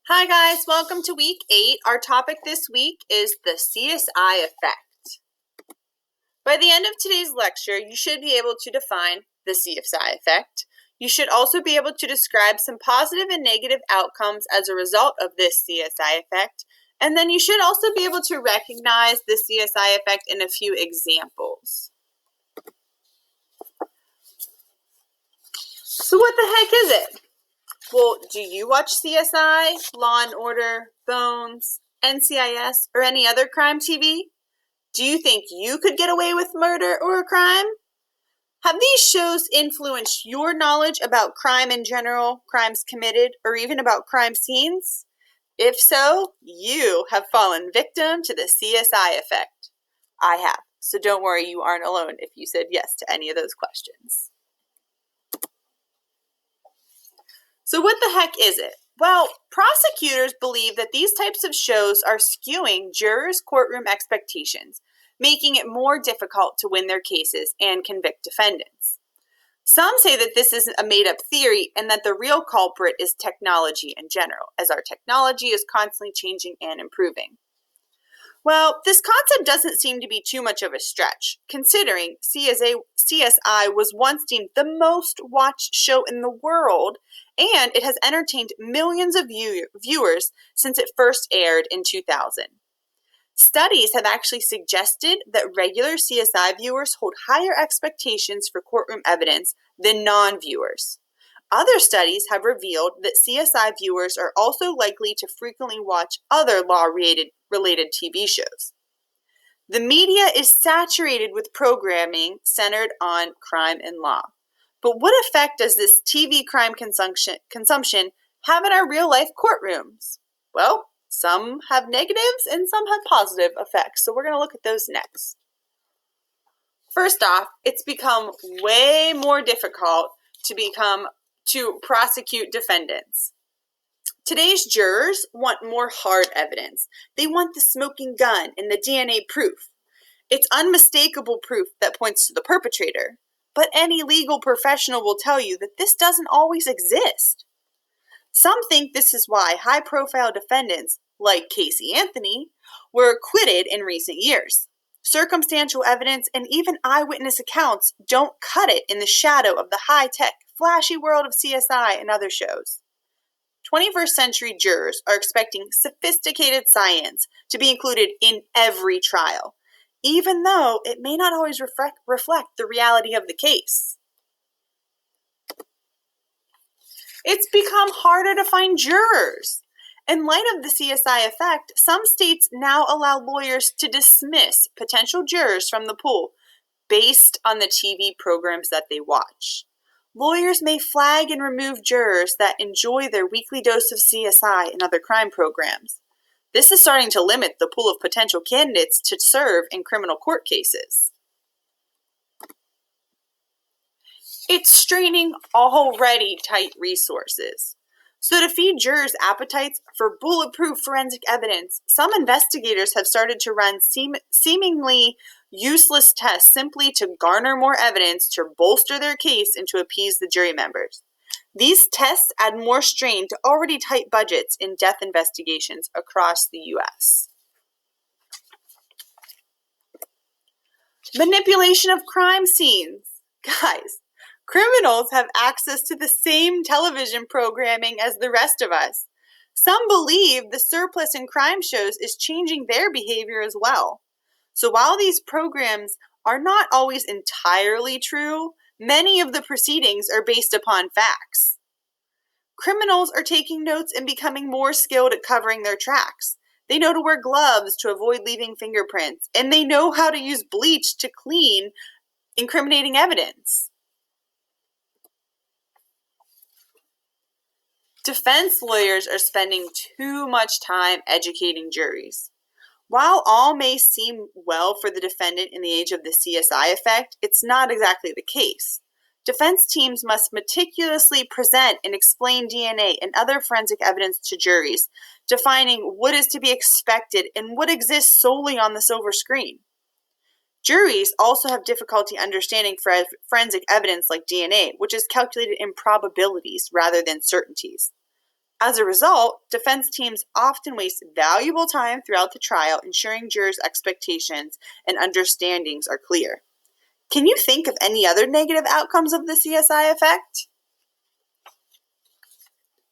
Hi guys, welcome to week 8. Our topic this week is the CSI effect. By the end of today's lecture, you should be able to define the CSI effect. You should also be able to describe some positive and negative outcomes as a result of this CSI effect. And then you should also be able to recognize the CSI effect in a few examples. So what the heck is it? Well, do you watch CSI, Law and Order, Bones, NCIS, or any other crime TV? Do you think you could get away with murder or a crime? Have these shows influenced your knowledge about crime in general, crimes committed, or even about crime scenes? If so, you have fallen victim to the CSI effect. I have, so don't worry, you aren't alone if you said yes to any of those questions. So what the heck is it? Well, prosecutors believe that these types of shows are skewing jurors' courtroom expectations, making it more difficult to win their cases and convict defendants. Some say that this is a made-up theory and that the real culprit is technology in general, as our technology is constantly changing and improving. Well, this concept doesn't seem to be too much of a stretch, considering CSI was once deemed the most watched show in the world, and it has entertained millions of viewers since it first aired in 2000. Studies have actually suggested that regular CSI viewers hold higher expectations for courtroom evidence than non-viewers. Other studies have revealed that CSI viewers are also likely to frequently watch other law-related TV shows. The media is saturated with programming centered on crime and law. But what effect does this TV crime consumption have in our real-life courtrooms? Well, some have negatives and some have positive effects, so we're going to look at those next. First off, it's become way more difficult to prosecute defendants. Today's jurors want more hard evidence. They want the smoking gun and the DNA proof. It's unmistakable proof that points to the perpetrator, but any legal professional will tell you that this doesn't always exist. Some think this is why high-profile defendants, like Casey Anthony, were acquitted in recent years. Circumstantial evidence and even eyewitness accounts don't cut it in the shadow of the high-tech, flashy world of CSI and other shows. 21st century jurors are expecting sophisticated science to be included in every trial, even though it may not always reflect the reality of the case. It's become harder to find jurors. In light of the CSI effect, some states now allow lawyers to dismiss potential jurors from the pool based on the TV programs that they watch. Lawyers may flag and remove jurors that enjoy their weekly dose of CSI and other crime programs. This is starting to limit the pool of potential candidates to serve in criminal court cases. It's straining already tight resources. So to feed jurors' appetites for bulletproof forensic evidence, some investigators have started to run seemingly useless tests simply to garner more evidence to bolster their case and to appease the jury members. These tests add more strain to already tight budgets in death investigations across the U.S. Manipulation of crime scenes. Guys, criminals have access to the same television programming as the rest of us. Some believe the surplus in crime shows is changing their behavior as well. So while these programs are not always entirely true, many of the proceedings are based upon facts. Criminals are taking notes and becoming more skilled at covering their tracks. They know to wear gloves to avoid leaving fingerprints, and they know how to use bleach to clean incriminating evidence. Defense lawyers are spending too much time educating juries. While all may seem well for the defendant in the age of the CSI effect, it's not exactly the case. Defense teams must meticulously present and explain DNA and other forensic evidence to juries, defining what is to be expected and what exists solely on the silver screen. Juries also have difficulty understanding forensic evidence like DNA, which is calculated in probabilities rather than certainties. As a result, defense teams often waste valuable time throughout the trial ensuring jurors' expectations and understandings are clear. Can you think of any other negative outcomes of the CSI effect?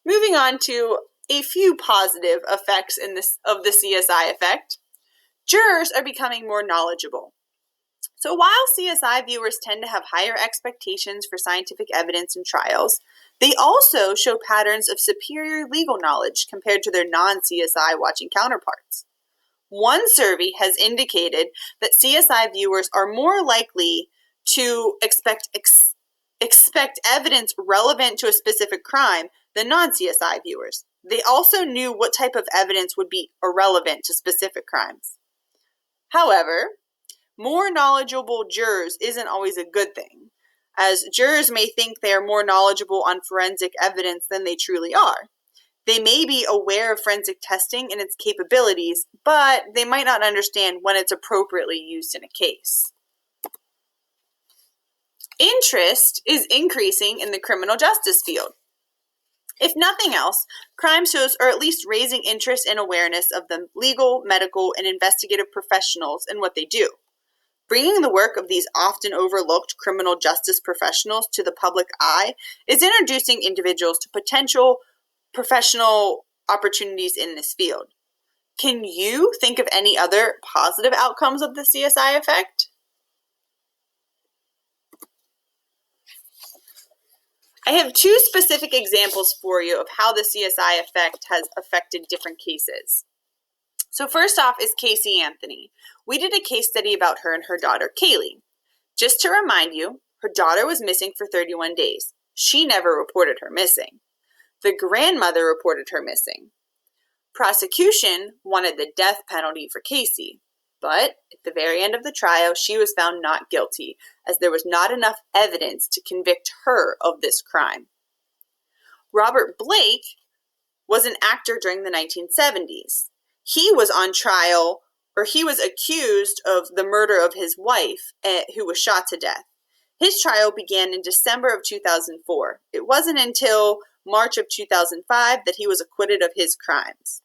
Moving on to a few positive effects of the CSI effect. Jurors are becoming more knowledgeable. So while CSI viewers tend to have higher expectations for scientific evidence in trials, they also show patterns of superior legal knowledge compared to their non-CSI watching counterparts. One survey has indicated that CSI viewers are more likely to expect evidence relevant to a specific crime than non-CSI viewers. They also knew what type of evidence would be irrelevant to specific crimes. However, more knowledgeable jurors isn't always a good thing, as jurors may think they are more knowledgeable on forensic evidence than they truly are. They may be aware of forensic testing and its capabilities, but they might not understand when it's appropriately used in a case. Interest is increasing in the criminal justice field. If nothing else, crime shows are at least raising interest and awareness of the legal, medical, and investigative professionals and what they do. Bringing the work of these often overlooked criminal justice professionals to the public eye is introducing individuals to potential professional opportunities in this field. Can you think of any other positive outcomes of the CSI effect? I have two specific examples for you of how the CSI effect has affected different cases. So first off is Casey Anthony. We did a case study about her and her daughter, Kaylee. Just to remind you, her daughter was missing for 31 days. She never reported her missing. The grandmother reported her missing. Prosecution wanted the death penalty for Casey, but at the very end of the trial, she was found not guilty, as there was not enough evidence to convict her of this crime. Robert Blake was an actor during the 1970s. He was on trial, or he was accused of the murder of his wife, who was shot to death. His trial began in December of 2004. It wasn't until March of 2005 that he was acquitted of his crimes.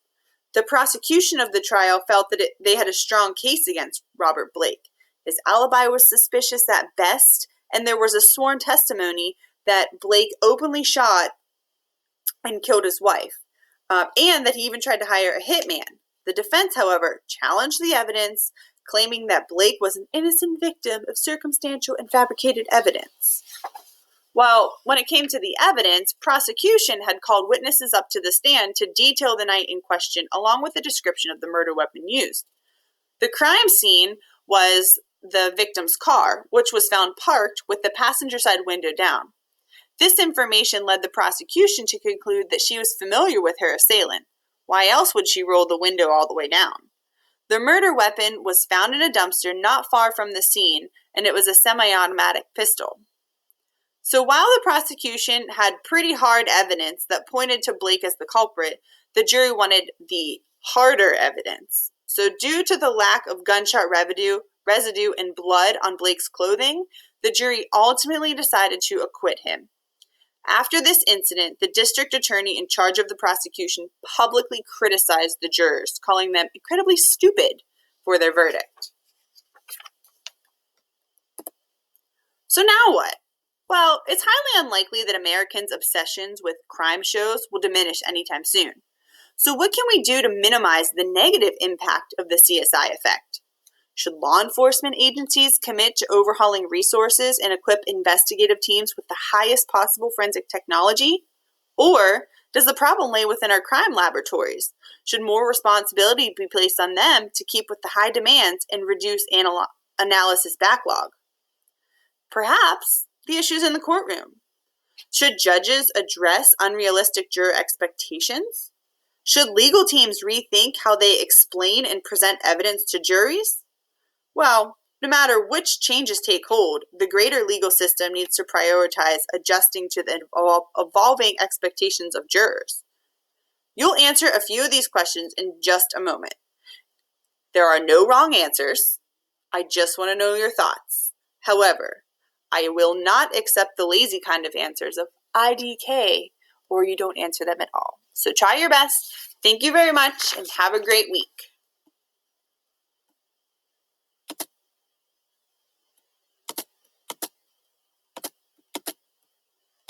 The prosecution of the trial felt that they had a strong case against Robert Blake. His alibi was suspicious at best, and there was a sworn testimony that Blake openly shot and killed his wife, and that he even tried to hire a hitman. The defense, however, challenged the evidence, claiming that Blake was an innocent victim of circumstantial and fabricated evidence. Well, when it came to the evidence, prosecution had called witnesses up to the stand to detail the night in question, along with a description of the murder weapon used. The crime scene was the victim's car, which was found parked with the passenger side window down. This information led the prosecution to conclude that she was familiar with her assailant. Why else would she roll the window all the way down? The murder weapon was found in a dumpster not far from the scene, and it was a semi-automatic pistol. So while the prosecution had pretty hard evidence that pointed to Blake as the culprit, the jury wanted the harder evidence. So due to the lack of gunshot residue and blood on Blake's clothing, the jury ultimately decided to acquit him. After this incident, the district attorney in charge of the prosecution publicly criticized the jurors, calling them incredibly stupid for their verdict. So now what? Well, it's highly unlikely that Americans' obsessions with crime shows will diminish anytime soon. So what can we do to minimize the negative impact of the CSI effect? Should law enforcement agencies commit to overhauling resources and equip investigative teams with the highest possible forensic technology? Or does the problem lay within our crime laboratories? Should more responsibility be placed on them to keep with the high demands and reduce analysis backlog? Perhaps the issues in the courtroom. Should judges address unrealistic juror expectations? Should legal teams rethink how they explain and present evidence to juries? Well, no matter which changes take hold, the greater legal system needs to prioritize adjusting to the evolving expectations of jurors. You'll answer a few of these questions in just a moment. There are no wrong answers. I just want to know your thoughts. However, I will not accept the lazy kind of answers of IDK or you don't answer them at all. So try your best. Thank you very much and have a great week.